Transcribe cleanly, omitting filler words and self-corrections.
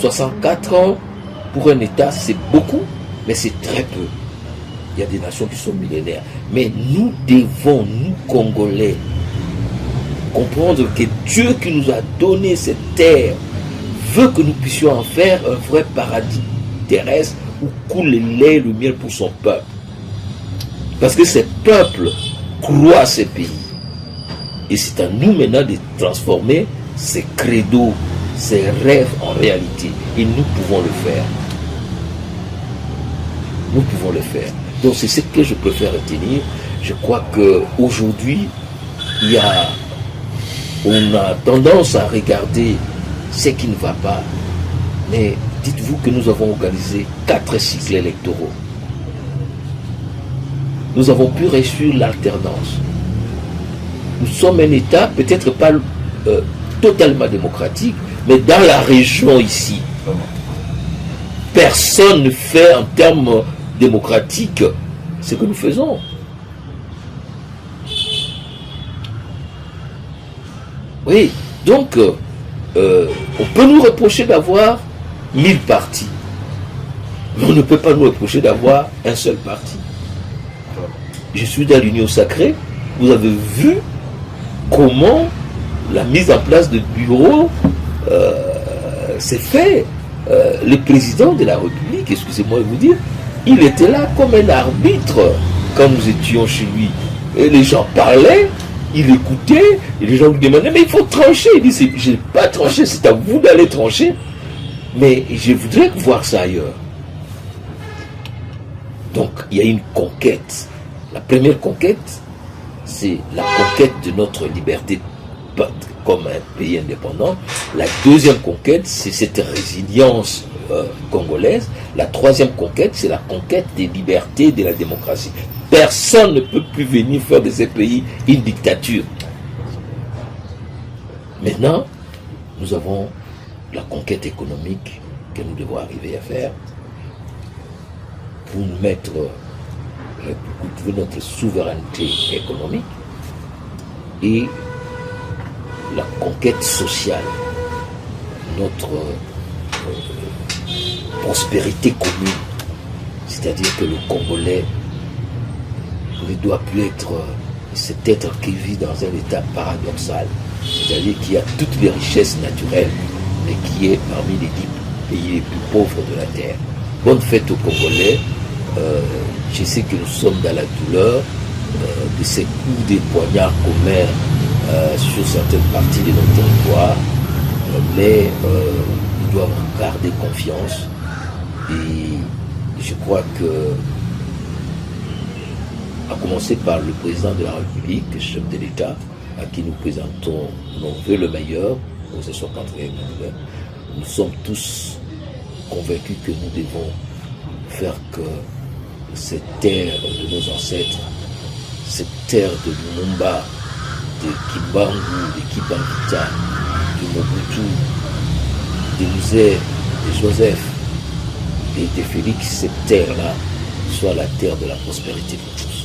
64 ans pour un État, c'est beaucoup, mais c'est très peu. Il y a des nations qui sont millénaires. Mais nous devons, nous Congolais, comprendre que Dieu qui nous a donné cette terre veut que nous puissions en faire un vrai paradis terrestre où coule le lait et le miel pour son peuple. Parce que ces peuples croient à ces pays. Et c'est à nous maintenant de transformer ces credos, ces rêves en réalité. Et nous pouvons le faire. Nous pouvons le faire. Donc c'est ce que je préfère retenir. Je crois qu'aujourd'hui, on a tendance à regarder ce qui ne va pas. Mais dites-vous que nous avons organisé 4 cycles électoraux. Nous avons pu réussir l'alternance. Nous sommes un État, peut-être pas totalement démocratique, mais dans la région ici, personne ne fait en termes démocratiques ce que nous faisons. Oui, donc on peut nous reprocher d'avoir 1000 partis, mais on ne peut pas nous reprocher d'avoir un seul parti. Je suis dans l'Union sacrée, vous avez vu comment la mise en place de bureaux s'est fait. Le président de la République, excusez-moi de vous dire, il était là comme un arbitre quand nous étions chez lui. Et les gens parlaient, il écoutait, et les gens lui demandaient, mais il faut trancher. Il dit, je n'ai pas tranché, c'est à vous d'aller trancher. Mais je voudrais voir ça ailleurs. Donc, il y a une conquête. La première conquête, c'est la conquête de notre liberté comme un pays indépendant. La deuxième conquête, c'est cette résilience congolaise. La troisième conquête, c'est la conquête des libertés, de la démocratie. Personne ne peut plus venir faire de ces pays une dictature. Maintenant, nous avons la conquête économique que nous devons arriver à faire pour mettre notre souveraineté économique et la conquête sociale, notre prospérité commune. C'est-à-dire que le Congolais ne doit plus être cet être qui vit dans un état paradoxal. C'est-à-dire qu'il y a toutes les richesses naturelles, mais qui est parmi les 10 pays les plus pauvres de la terre. Bonne fête aux Congolais. Je sais que nous sommes dans la douleur de ces coups de poignards communs sur certaines parties de nos territoires, mais nous devons garder confiance. Et je crois que, à commencer par le président de la République, chef de l'État, à qui nous présentons nos vœux le meilleur pour ce 61e anniversaire, nous sommes tous convaincus que nous devons faire que cette terre de nos ancêtres, cette terre de Lumumba, de Kimbangu, de Kibangita, de Mobutu, de Musée, de Joseph et de Félix, cette terre-là soit la terre de la prospérité pour tous.